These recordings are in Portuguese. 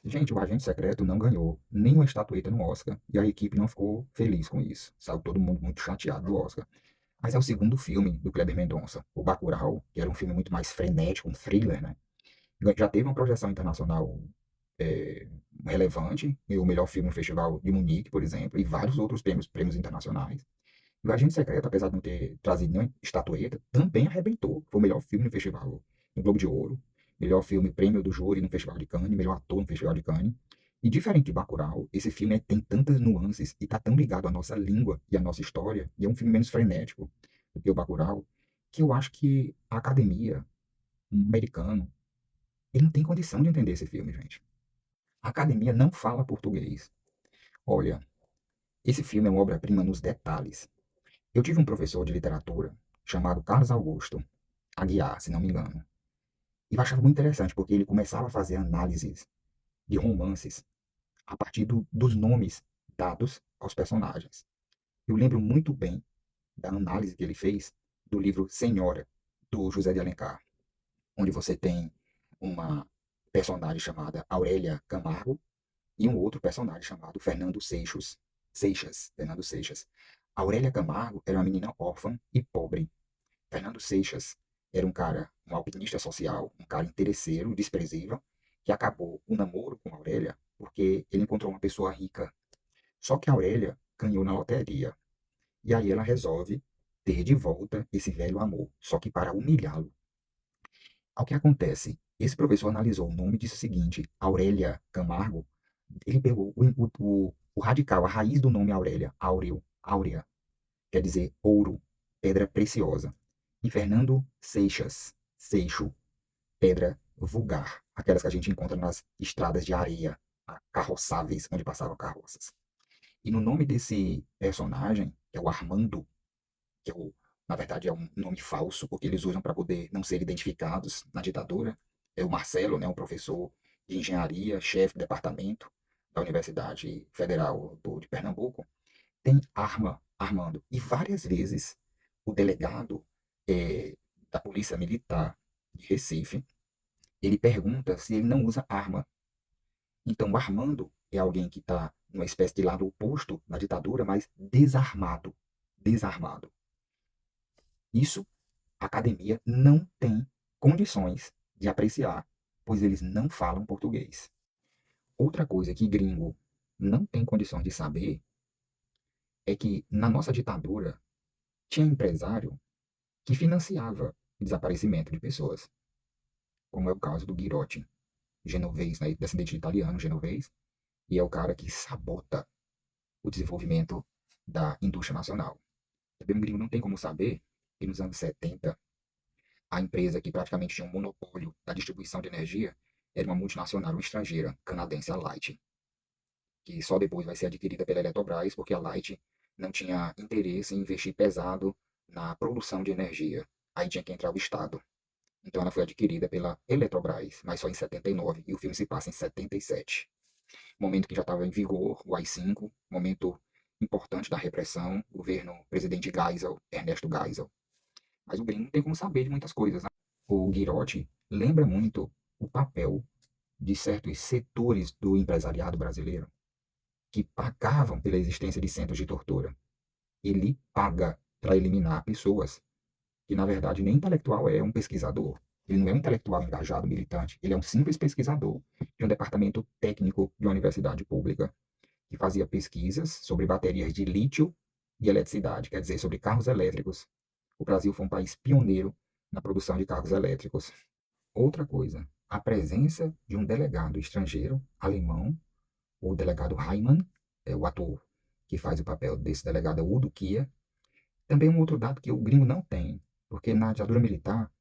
Gente, o Agente Secreto não ganhou nenhuma estatueta no Oscar e a equipe não ficou feliz com isso. Saiu todo mundo muito chateado do Oscar. Mas é o segundo filme do Kleber Mendonça, o Bacurau, que era um filme muito mais frenético, um thriller, né? Já teve uma projeção internacional é, relevante, e o melhor filme no Festival de Munique, por exemplo, e vários outros prêmios internacionais. E o Agente Secreto, apesar de não ter trazido nenhuma estatueta, também arrebentou. Foi o melhor filme no festival, no Globo de Ouro, melhor filme, prêmio do júri no Festival de Cannes, melhor ator no Festival de Cannes. E diferente de Bacurau, esse filme tem tantas nuances e está tão ligado à nossa língua e à nossa história, e é um filme menos frenético do que o Bacurau, que eu acho que a academia, um americano, ele não tem condição de entender esse filme, gente. A academia não fala português. Olha, esse filme é uma obra-prima nos detalhes. Eu tive um professor de literatura chamado Carlos Augusto Aguiar, se não me engano. E eu achava muito interessante, porque ele começava a fazer análises de romances a partir dos nomes dados aos personagens. Eu lembro muito bem da análise que ele fez do livro Senhora, do José de Alencar, onde você tem uma personagem chamada Aurélia Camargo e um outro personagem chamado Fernando Fernando Seixas. Aurélia Camargo era uma menina órfã e pobre. Fernando Seixas era um cara, um alpinista social, um cara interesseiro, desprezível, que acabou o namoro com a Aurélia porque ele encontrou uma pessoa rica. Só que a Aurélia ganhou na loteria. E aí ela resolve ter de volta esse velho amor, só que para humilhá-lo. Ao que acontece? Esse professor analisou o nome e disse o seguinte: Aurélia Camargo. Ele pegou o radical, a raiz do nome Aurélia, áurea, quer dizer ouro, pedra preciosa. E Fernando Seixo, pedra vulgar, aquelas que a gente encontra nas estradas de areia, carroçáveis, onde passavam carroças. E no nome desse personagem, que é o Armando, que é na verdade é um nome falso, porque eles usam para poder não ser identificados na ditadura, é o Marcelo, né, um professor de engenharia, chefe de departamento da Universidade Federal de Pernambuco, tem arma, Armando. E várias vezes o delegado da Polícia Militar de Recife, ele pergunta se ele não usa arma. Então, o Armando é alguém que está numa espécie de lado oposto da ditadura, mas desarmado. Desarmado. Isso a academia não tem condições de apreciar, pois eles não falam português. Outra coisa que gringo não tem condições de saber é que na nossa ditadura tinha empresário que financiava o desaparecimento de pessoas, como é o caso do Girotti, genovês, né, descendente de italiano, genovês, e é o cara que sabota o desenvolvimento da indústria nacional. Também o gringo não tem como saber que nos anos 70, a empresa que praticamente tinha um monopólio da distribuição de energia era uma multinacional estrangeira, canadense, a Light, que só depois vai ser adquirida pela Eletrobras, porque a Light não tinha interesse em investir pesado na produção de energia. Aí tinha que entrar o Estado. Então ela foi adquirida pela Eletrobras, mas só em 79, e o filme se passa em 77. Momento que já estava em vigor o AI-5, momento importante da repressão, governo presidente Geisel, Ernesto Geisel. Mas o gringo não tem como saber de muitas coisas, né? O Girotti lembra muito o papel de certos setores do empresariado brasileiro que pagavam pela existência de centros de tortura. Ele paga para eliminar pessoas que, na verdade, nem intelectual é um pesquisador. Ele não é um intelectual engajado, militante. Ele é um simples pesquisador de um departamento técnico de uma universidade pública que fazia pesquisas sobre baterias de lítio e eletricidade, quer dizer, sobre carros elétricos. O Brasil foi um país pioneiro na produção de carros elétricos. Outra coisa, a presença de um delegado estrangeiro, alemão, o delegado Heimann, o ator que faz o papel desse delegado é o Udo Kier. Também um outro dado que o gringo não tem, porque na ditadura militar,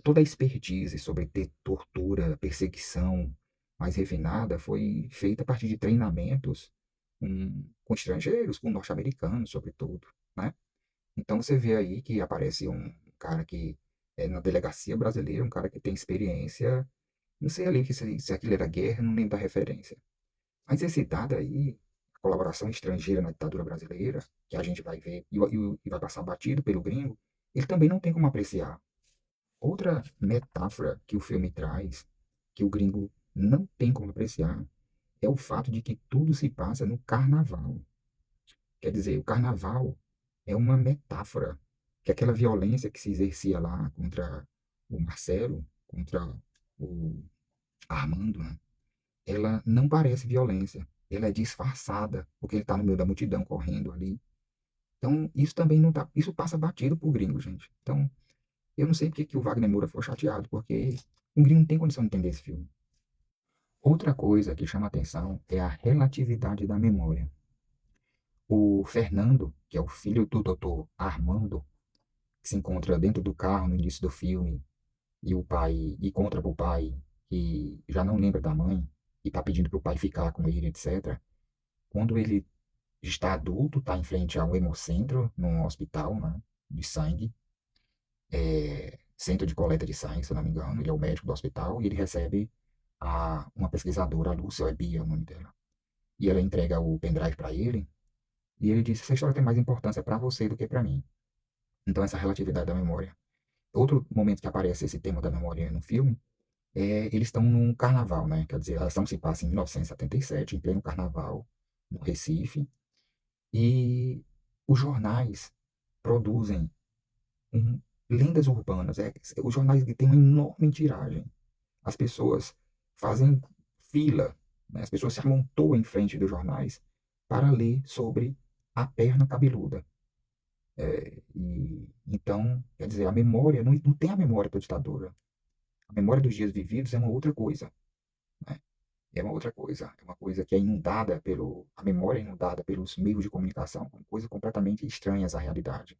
toda a expertise sobre ter tortura, perseguição mais refinada foi feita a partir de treinamentos com estrangeiros, com norte-americanos, sobretudo, né? Então você vê aí que aparece um cara que é na delegacia brasileira, um cara que tem experiência, não sei ali se aquilo era guerra, não lembro da referência. Mas esse dado aí, a colaboração estrangeira na ditadura brasileira, que a gente vai ver e vai passar batido pelo gringo, ele também não tem como apreciar. Outra metáfora que o filme traz, que o gringo não tem como apreciar é o fato de que tudo se passa no carnaval. Quer dizer, o carnaval é uma metáfora que aquela violência que se exercia lá contra o Marcelo, contra o Armando, né? Ela não parece violência, ela é disfarçada, porque ele está no meio da multidão correndo ali. Então, isso também não tá, isso passa batido pro gringo, gente. Então, eu não sei porque que o Wagner Moura ficou chateado, porque um gringo não tem condição de entender esse filme. Outra coisa que chama atenção é a relatividade da memória. O Fernando, que é o filho do doutor Armando, que se encontra dentro do carro no início do filme, e o pai, e conta pro pai que já não lembra da mãe, e tá pedindo pro pai ficar com ele, etc. Quando ele está adulto, está em frente ao hemocentro, num hospital, né, de sangue, centro de coleta de sangue, se eu não me engano, ele é o médico do hospital, e ele recebe uma pesquisadora, a Lúcia, é Bia, o nome dela. E ela entrega o pendrive para ele, e ele diz: essa história tem mais importância para você do que para mim. Então, essa relatividade da memória. Outro momento que aparece esse tema da memória no filme eles estão num carnaval, né? Quer dizer, a ação se passa em 1977, em pleno carnaval, no Recife, e os jornais produzem um- lendas urbanas. Os jornais têm uma enorme tiragem. As pessoas fazem fila, né? As pessoas se amontoam em frente dos jornais para ler sobre a perna cabeluda. Então, quer dizer, a memória, não tem a memória da ditadura. A memória dos dias vividos é uma outra coisa, né? É uma outra coisa. É uma coisa que é inundada a memória é inundada pelos meios de comunicação, com coisas completamente estranhas à realidade.